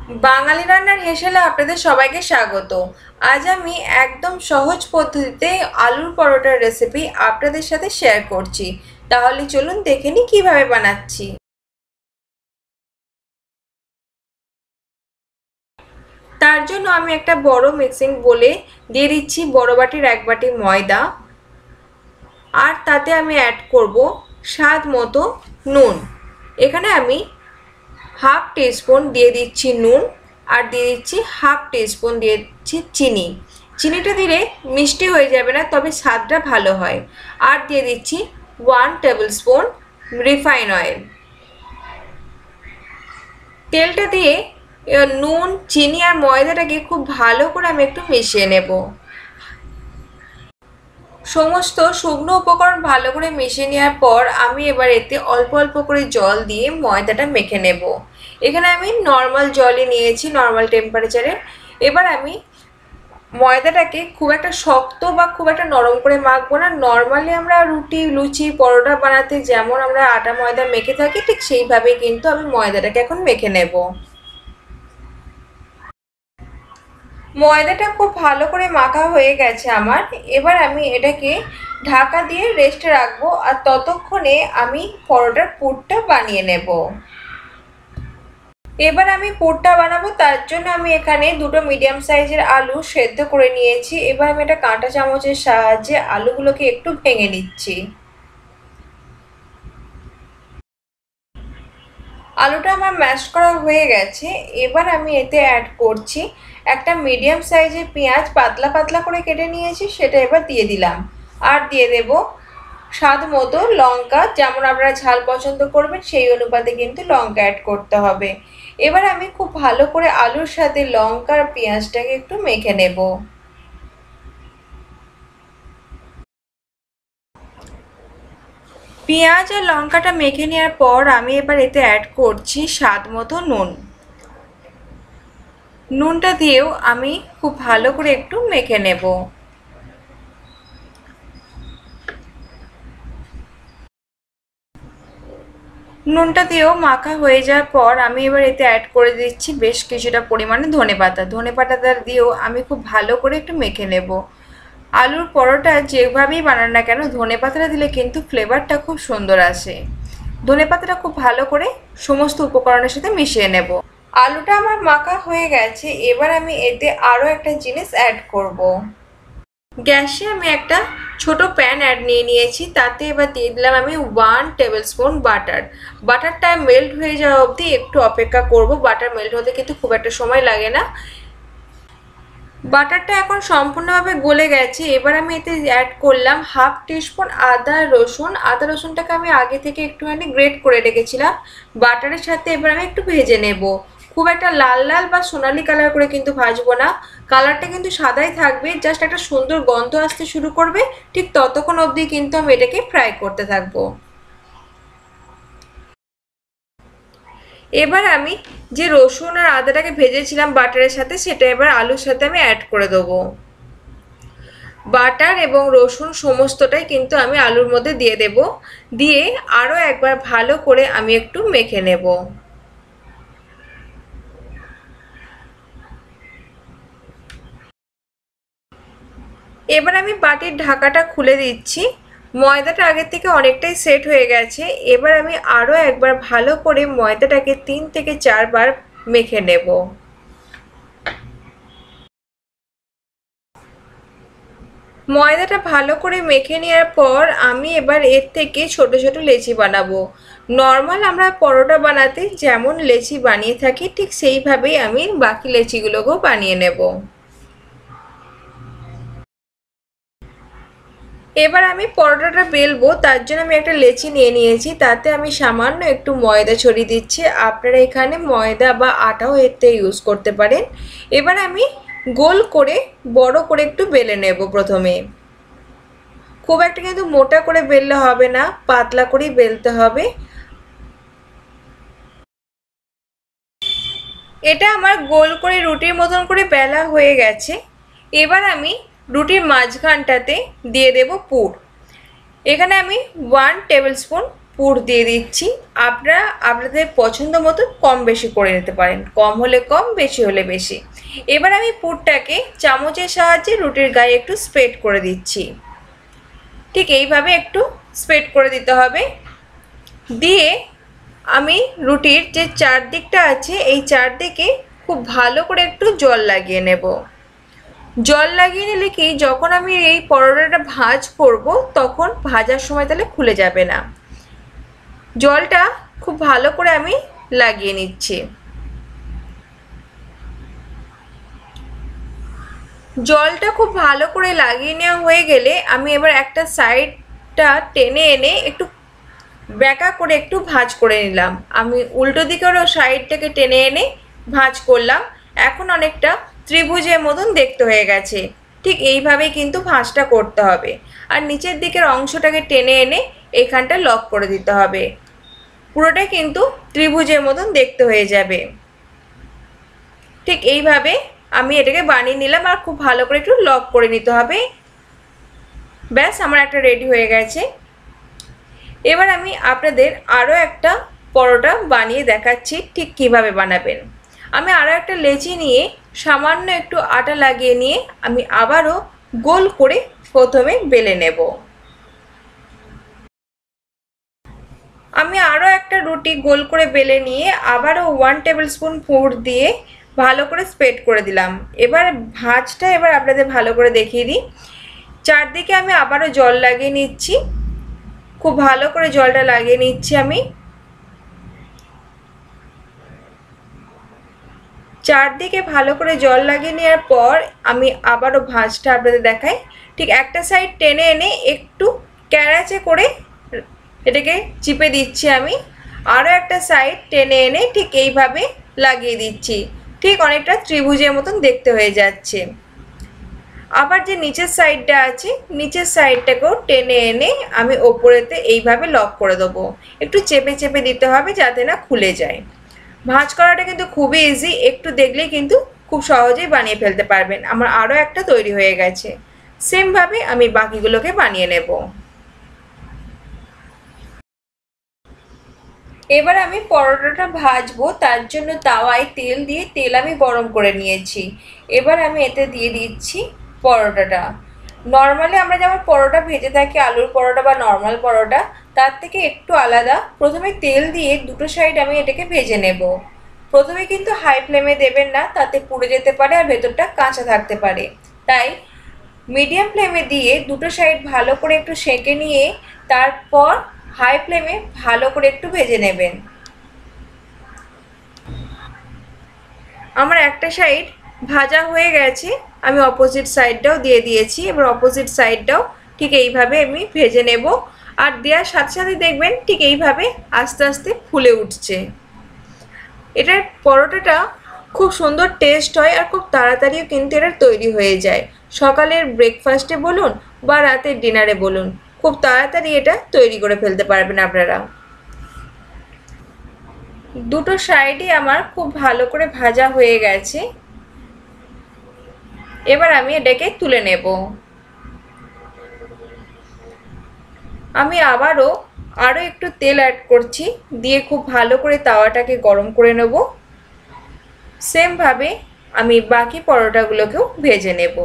বাঙালি রান্নার হেসেলে আপনাদের সবাইকে স্বাগত। আজ আমি একদম সহজ পদ্ধতিতে আলুর পরোটার রেসিপি আপনাদের সাথে শেয়ার করছি। তাহলে চলুন দেখে নিই কিভাবে বানাচ্ছি। তার জন্য আমি একটা বড় মিক্সিং বোলে দিয়ে দিচ্ছি বড় বাটির 1 বাটি ময়দা, আর তাতে আমি অ্যাড করব স্বাদ মতো নুন। এখানে আমি হাফ টিস্পুন দিয়ে দিচ্ছি নুন, আর দিয়ে দিচ্ছি হাফ টিস্পুন দিয়ে দিচ্ছি চিনি। চিনিটা দিলে মিষ্টি হয়ে যাবে না, তবে স্বাদটা ভালো হয়। আর দিয়ে দিচ্ছি 1 টেবিল স্পুন রিফাইন অয়েল। তেলটা দিয়ে নুন, চিনি আর ময়দাটাকে খুব ভালো করে আমি একটু মিশিয়ে নেব। সমস্ত শুকনো উপকরণ ভালো করে মিশিয়ে নেওয়ার পর আমি এবার এতে অল্প অল্প করে জল দিয়ে ময়দাটা মেখে নেব। এখানে আমি নর্মাল জলই নিয়েছি, নর্মাল টেম্পারেচারে। এবার আমি ময়দাটাকে খুব একটা শক্ত বা খুব একটা নরম করে মাখবো না। নর্মালি আমরা রুটি, লুচি, পরোটা বানাতে যেমন আমরা আটা ময়দা মেখে থাকি, ঠিক সেইভাবেই কিন্তু আমি ময়দাটাকে এখন মেখে নেব। ময়দাটা খুব ভালো করে মাখা হয়ে গেছে আমার। এবার আমি এটাকে ঢাকা দিয়ে রেস্টে রাখবো, আর ততক্ষণে আমি পরোটার পুরটা বানিয়ে নেব। এবার আমি পুরটা বানাবো, তার জন্য আমি এখানে দুটো মিডিয়াম সাইজের আলু সেদ্ধ করে নিয়েছি। এবার আমি একটা কাঁটা চামচের সাহায্যে আলুগুলোকে একটু ভেঙে নিচ্ছি। আলুটা আমার ম্যাশ করা হয়ে গেছে। এবার আমি এতে অ্যাড করছি একটা মিডিয়াম সাইজের পেঁয়াজ, পাতলা পাতলা করে কেটে নিয়েছি, সেটা এবার দিয়ে দিলাম। আর দিয়ে দেব স্বাদ মতো লঙ্কা, যেমন আপনারা ঝাল পছন্দ করবেন সেই অনুপাতে কিন্তু লঙ্কা অ্যাড করতে হবে। এবার আমি খুব ভালো করে আলুর সাথে লঙ্কা আর পেঁয়াজটাকে একটু মেখে নেব। পেঁয়াজ আর লঙ্কাটা মেখে নেওয়ার পর আমি এবার এতে অ্যাড করছি স্বাদ মতো নুন। নুনটা দিয়েও আমি খুব ভালো করে একটু মেখে নেব। নুনটা দিয়েও মাখা হয়ে যাওয়ার পর আমি এবার এতে অ্যাড করে দিচ্ছি বেশ কিছুটা পরিমাণে ধনেপাতা। ধনেপাতাটা দিয়েও আমি খুব ভালো করে একটু মেখে নেব। আলুর পরোটা যেভাবেই বানান না কেন, ধনেপাতাটা দিলে কিন্তু ফ্লেভারটা খুব সুন্দর আসে। ধনেপাতাটা খুব ভালো করে সমস্ত উপকরণের সাথে মিশিয়ে নেব। আলুটা আমার মাখা হয়ে গেছে। এবার আমি এতে আরও একটা জিনিস অ্যাড করব। গ্যাসে আমি একটা ছোট প্যান নিয়ে নিয়েছি, তাতে এবার দিয়ে দিলাম আমি 1 টেবিল স্পুন বাটার। বাটারটা মেল্ট হয়ে যাওয়া অবধি একটু অপেক্ষা করব। বাটার মেল্ট হতে কিন্তু খুব একটা সময় লাগে না। বাটারটা এখন সম্পূর্ণভাবে গলে গেছে। এবার আমি এতে অ্যাড করলাম হাফ টিস্পুন আদা রসুন। আদা রসুনটাকে আমি আগে থেকে একটুখানি গ্রেট করে রেখেছিলাম। বাটারের সাথে এবার আমি একটু ভেজে নেব। খুব একটা লাল লাল বা সোনালি কালার করে কিন্তু ভাজবো না, কালারটা কিন্তু সাদাই থাকবে। জাস্ট একটা সুন্দর গন্ধ আসতে শুরু করবে, ঠিক ততক্ষণ অবধি কিন্তু আমি এটাকে ফ্রাই করতে থাকবো। এবার আমি যে রসুন আর আদাটাকে ভেজেছিলাম বাটারের সাথে, সেটা এবার আলুর সাথে আমি অ্যাড করে দেবো। বাটার এবং রসুন সমস্তটাই কিন্তু আমি আলুর মধ্যে দিয়ে দেব। দিয়ে আরও একবার ভালো করে আমি একটু মেখে নেব। এবার আমি বাটির ঢাকাটা খুলে দিচ্ছি। ময়দাটা আগের থেকে অনেকটাই সেট হয়ে গেছে। এবার আমি আরও একবার ভালো করে ময়দাটাকে 3 থেকে 4 বার মেখে নেব। ময়দাটা ভালো করে মেখে নেওয়ার পর আমি এবার এর থেকে ছোট ছোট লেচি বানাবো। নর্মাল আমরা পরোটা বানাতে যেমন লেচি বানিয়ে থাকি, ঠিক সেইভাবেই আমি বাকি লেচিগুলোকেও বানিয়ে নেব। এবার আমি পরোটাটা বেলবো, তার জন্য আমি একটা লেচি নিয়ে নিয়েছি, তাতে আমি সামান্য একটু ময়দা ছড়িয়ে দিচ্ছি। আপনারা এখানে ময়দা বা আটাও এতে ইউজ করতে পারেন। এবার আমি গোল করে বড় করে একটু বেলে নেব। প্রথমে খুব একটা কিন্তু মোটা করে বেললে হবে না, পাতলা করেই বেলতে হবে। এটা আমার গোল করে রুটির মতন করে বেলা হয়ে গেছে। এবার আমি রুটির মাঝখানটাতে দিয়ে দেব পুর। এখানে আমি 1 টেবিল স্পুন পুর দিয়ে দিচ্ছি। আপনারা আপনাদের পছন্দ মতো কম বেশি করে নিতে পারেন, কম হলে কম, বেশি হলে বেশি। এবার আমি পুরটাকে চামচের সাহায্যে রুটির গায়ে একটু স্প্রেড করে দিচ্ছি। ঠিক এইভাবে একটু স্প্রেড করে দিতে হবে। দিয়ে আমি রুটির যে চারদিকটা আছে এই চারদিকে খুব ভালো করে একটু জল লাগিয়ে নেব। জল লাগিয়ে নিলে কি যখন আমি এই পরোটাটা ভাঁজ করব তখন ভাজার সময় তাহলে খুলে যাবে না। জলটা খুব ভালো করে আমি লাগিয়ে নিচ্ছি। জলটা খুব ভালো করে লাগিয়ে নেওয়া হয়ে গেলে আমি এবার একটা সাইডটা টেনে এনে একটু ব্যাকা করে একটু ভাঁজ করে নিলাম। আমি উল্টো দিকেরও সাইডটাকে টেনে এনে ভাঁজ করলাম। এখন অনেকটা ত্রিভুজের মতন দেখতে হয়ে গেছে। ঠিক এইভাবেই কিন্তু ভাঁজটা করতে হবে। আর নিচের দিকের অংশটাকে টেনে এনে এখানটা লক করে দিতে হবে। পুরোটাই কিন্তু ত্রিভুজের মতন দেখতে হয়ে যাবে। ঠিক এইভাবে আমি এটাকে বানিয়ে নিলাম আর খুব ভালো করে একটু লক করে নিতে হবে। ব্যাস আমার একটা রেডি হয়ে গেছে। এবার আমি আপনাদের আরও একটা পরোটা বানিয়ে দেখাচ্ছি ঠিক কিভাবে বানাবেন। আমি আরও একটা লেচি নিয়ে সামান্য একটু আটা লাগিয়ে নিয়ে আমি আবারও গোল করে প্রথমে বেলে নেব। আমি আরও একটা রুটি গোল করে বেলে নিয়ে আবারও 1 টেবিল স্পুন পুর দিয়ে ভালো করে স্প্রেড করে দিলাম। এবার ভাঁজটা এবার আপনাদের ভালো করে দেখিয়ে দিই। চারদিকে আমি আবারও জল লাগিয়ে নিচ্ছি। খুব ভালো করে জলটা লাগিয়ে নিচ্ছি আমি। চারদিকে ভালো করে জল লাগিয়ে নেওয়ার পর আমি আবারও ভাঁজটা আপনাদের দেখাই। ঠিক একটা সাইড টেনে এনে একটু ক্যারাচে করে এটাকে চিপে দিচ্ছি আমি। আরও একটা সাইড টেনে এনে ঠিক এইভাবে লাগিয়ে দিচ্ছি। ঠিক অনেকটা ত্রিভুজের মতন দেখতে হয়ে যাচ্ছে। আবার যে নিচের সাইডটা আছে নিচের সাইডটাকেও টেনে এনে আমি ওপরেতে এইভাবে লক করে দেবো। একটু চেপে চেপে দিতে হবে যাতে না খুলে যায়। ভাঁজ করাটা কিন্তু খুবই ইজি, একটু দেখলেই কিন্তু খুব সহজেই বানিয়ে ফেলতে পারবেন। আমার আরও একটা তৈরি হয়ে গেছে। সেমভাবে আমি বাকিগুলোকে বানিয়ে নেব। এবার আমি পরোটাটা ভাজবো, তার জন্য তাওয়ায় তেল দিয়ে তেল আমি গরম করে নিয়েছি। এবার আমি এতে দিয়ে দিচ্ছি পরোটাটা। নর্মালি আমরা যেমন পরোটা ভেজে থাকি আলুর পরোটা বা নর্মাল পরোটা, তার থেকে একটু আলাদা। প্রথমে তেল দিয়ে দুটো সাইড আমি এটাকে ভেজে নেব। প্রথমে কিন্তু হাই ফ্লেমে দেবেন না, তাতে পুড়ে যেতে পারে আর ভেতরটা কাঁচা থাকতে পারে। তাই মিডিয়াম ফ্লেমে দিয়ে দুটো সাইড ভালো করে একটু সেঁকে নিয়ে তারপর হাই ফ্লেমে ভালো করে একটু ভেজে নেবেন। আমার একটা সাইড ভাজা হয়ে গেছে, আমি অপোজিট সাইডটাও দিয়ে দিয়েছি। এবার অপোজিট সাইডটাও ঠিক এইভাবে আমি ভেজে নেব। আর দেওয়ার সাথে সাথে দেখবেন ঠিক এইভাবে আস্তে আস্তে ফুলে উঠছে। এটার পরোটাটা খুব সুন্দর টেস্ট হয় আর খুব তাড়াতাড়িও কিন্তু এটা তৈরি হয়ে যায়। সকালের ব্রেকফাস্টে বলুন বা রাতের ডিনারে বলুন, খুব তাড়াতাড়ি এটা তৈরি করে ফেলতে পারবেন আপনারা। দুটো সাইডই আমার খুব ভালো করে ভাজা হয়ে গেছে। এবার আমি এটাকে তুলে নেব। আমি আরও একটু তেল অ্যাড করছি, দিয়ে খুব ভালো করে তাওয়াটাকে গরম করে নেব। সেমভাবে আমি বাকি পরোটাগুলোকেও ভেজে নেব।